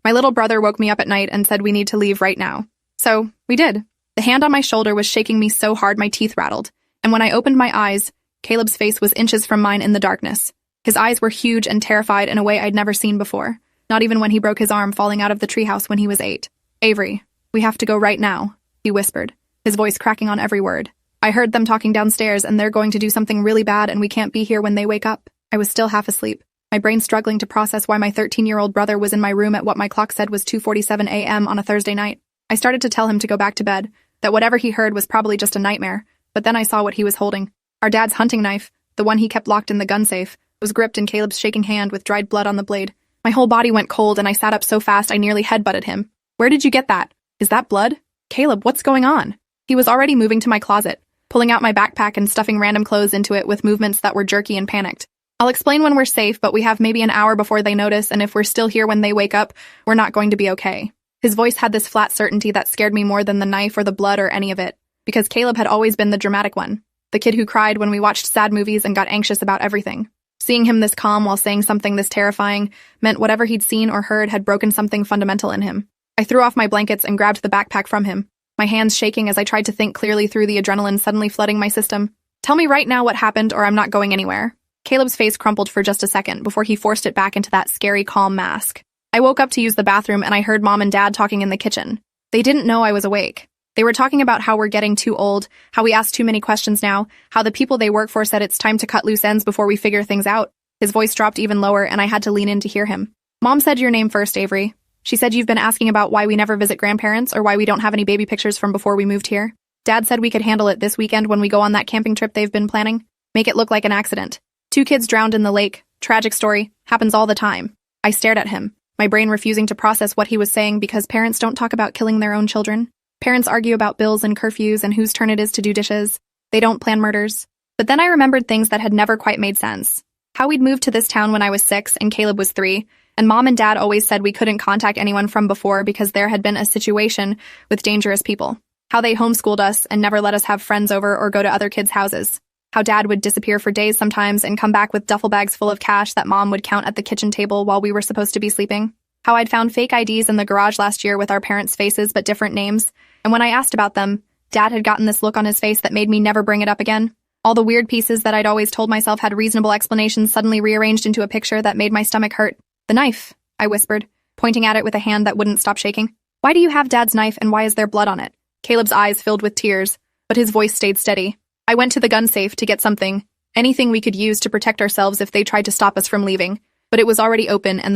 My little brother woke me up at night and said we need to leave right now. So, we did. The hand on my shoulder was shaking me so hard my teeth rattled, and when I opened my eyes, Caleb's face was inches from mine in the darkness. His eyes were huge and terrified in a way I'd never seen before, not even when he broke his arm falling out of the treehouse when he was 8. "Avery, we have to go right now," he whispered, his voice cracking on every word. "I heard them talking downstairs and they're going to do something really bad and we can't be here when they wake up." I was still half asleep, my brain struggling to process why my 13-year-old brother was in my room at what my clock said was 2:47 a.m. on a Thursday night. I started to tell him to go back to bed, that whatever he heard was probably just a nightmare, but then I saw what he was holding. Our dad's hunting knife, the one he kept locked in the gun safe, was gripped in Caleb's shaking hand with dried blood on the blade. My whole body went cold and I sat up so fast I nearly headbutted him. "Where did you get that? Is that blood? Caleb, what's going on?" He was already moving to my closet, pulling out my backpack and stuffing random clothes into it with movements that were jerky and panicked. "I'll explain when we're safe, but we have maybe an hour before they notice, and if we're still here when they wake up, we're not going to be okay." His voice had this flat certainty that scared me more than the knife or the blood or any of it, because Caleb had always been the dramatic one, the kid who cried when we watched sad movies and got anxious about everything. Seeing him this calm while saying something this terrifying meant whatever he'd seen or heard had broken something fundamental in him. I threw off my blankets and grabbed the backpack from him, my hands shaking as I tried to think clearly through the adrenaline suddenly flooding my system. "Tell me right now what happened or I'm not going anywhere." Caleb's face crumpled for just a second before he forced it back into that scary, calm mask. I woke up to use the bathroom and I heard Mom and Dad talking in the kitchen. They didn't know I was awake. They were talking about how we're getting too old, how we ask too many questions now, how the people they work for said it's time to cut loose ends before we figure things out. His voice dropped even lower and I had to lean in to hear him. "Mom said your name first, Avery. She said you've been asking about why we never visit grandparents or why we don't have any baby pictures from before we moved here. Dad said we could handle it this weekend when we go on that camping trip they've been planning. Make it look like an accident. 2 kids drowned in the lake. Tragic story. Happens all the time." I stared at him, my brain refusing to process what he was saying because parents don't talk about killing their own children. Parents argue about bills and curfews and whose turn it is to do dishes. They don't plan murders. But then I remembered things that had never quite made sense. How we'd moved to this town when I was 6 and Caleb was 3, and Mom and Dad always said we couldn't contact anyone from before because there had been a situation with dangerous people. How they homeschooled us and never let us have friends over or go to other kids' houses. How Dad would disappear for days sometimes and come back with duffel bags full of cash that Mom would count at the kitchen table while we were supposed to be sleeping. How I'd found fake IDs in the garage last year with our parents' faces but different names, and when I asked about them, Dad had gotten this look on his face that made me never bring it up again. All the weird pieces that I'd always told myself had reasonable explanations suddenly rearranged into a picture that made my stomach hurt. "The knife," I whispered, pointing at it with a hand that wouldn't stop shaking. "Why do you have Dad's knife and why is there blood on it?" Caleb's eyes filled with tears, but his voice stayed steady. "I went to the gun safe to get something, anything we could use to protect ourselves if they tried to stop us from leaving, but it was already open and